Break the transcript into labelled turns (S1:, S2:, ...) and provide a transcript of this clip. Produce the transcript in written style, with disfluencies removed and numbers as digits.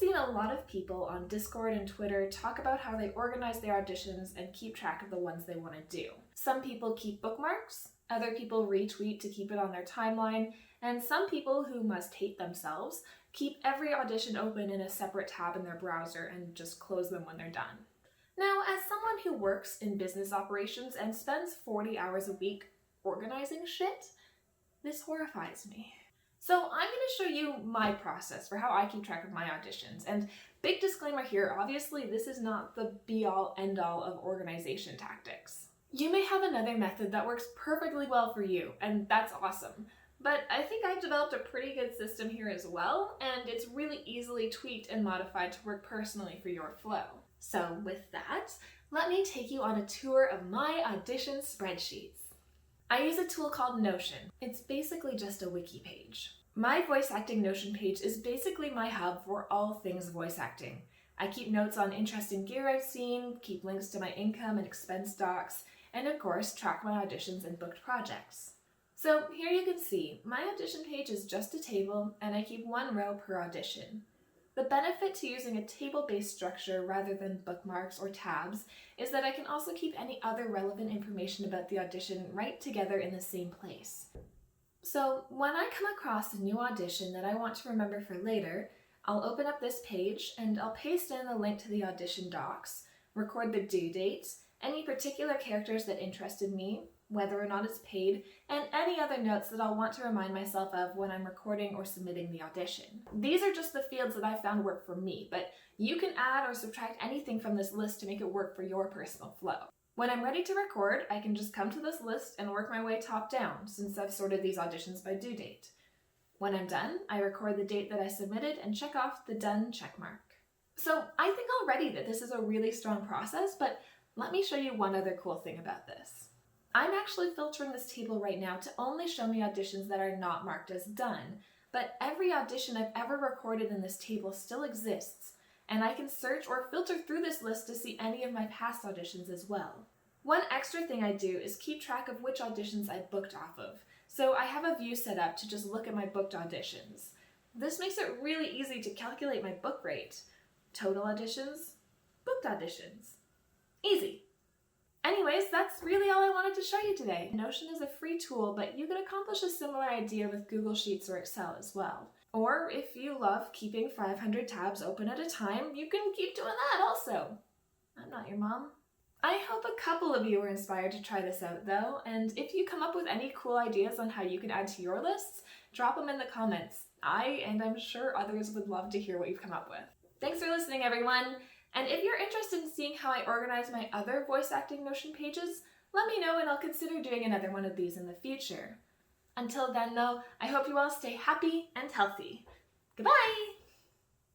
S1: seen a lot of people on Discord and Twitter talk about how they organize their auditions and keep track of the ones they want to do. Some people keep bookmarks, other people retweet to keep it on their timeline, and some people who must hate themselves keep every audition open in a separate tab in their browser and just close them when they're done. Now, as someone who works in business operations and spends 40 hours a week organizing shit, this horrifies me. So I'm going to show you my process for how I keep track of my auditions. And big disclaimer here, obviously this is not the be-all, end-all of organization tactics. You may have another method that works perfectly well for you, and that's awesome. But I think I've developed a pretty good system here as well, and it's really easily tweaked and modified to work personally for your flow. So with that, let me take you on a tour of my audition spreadsheets. I use a tool called Notion. It's basically just a wiki page. My voice acting Notion page is basically my hub for all things voice acting. I keep notes on interesting gear I've seen, keep links to my income and expense docs, and of course track my auditions and booked projects. So here you can see, my audition page is just a table and I keep one row per audition. The benefit to using a table-based structure rather than bookmarks or tabs is that I can also keep any other relevant information about the audition right together in the same place. So when I come across a new audition that I want to remember for later, I'll open up this page and I'll paste in the link to the audition docs, record the due date, any particular characters that interested me, whether or not it's paid, and any other notes that I'll want to remind myself of when I'm recording or submitting the audition. These are just the fields that I've found work for me, but you can add or subtract anything from this list to make it work for your personal flow. When I'm ready to record, I can just come to this list and work my way top down, since I've sorted these auditions by due date. When I'm done, I record the date that I submitted and check off the done checkmark. So I think already that this is a really strong process, but let me show you one other cool thing about this. I'm actually filtering this table right now to only show me auditions that are not marked as done, but every audition I've ever recorded in this table still exists, and I can search or filter through this list to see any of my past auditions as well. One extra thing I do is keep track of which auditions I booked off of, so I have a view set up to just look at my booked auditions. This makes it really easy to calculate my book rate. Total auditions, booked auditions. Easy. Anyways, that's really all I wanted to show you today. Notion is a free tool, but you could accomplish a similar idea with Google Sheets or Excel as well. Or if you love keeping 500 tabs open at a time, you can keep doing that also. I'm not your mom. I hope a couple of you were inspired to try this out though, and if you come up with any cool ideas on how you can add to your lists, drop them in the comments. And I'm sure others would love to hear what you've come up with. Thanks for listening, everyone! And if you're interested in seeing how I organize my other voice acting Notion pages, let me know and I'll consider doing another one of these in the future. Until then though, I hope you all stay happy and healthy. Goodbye!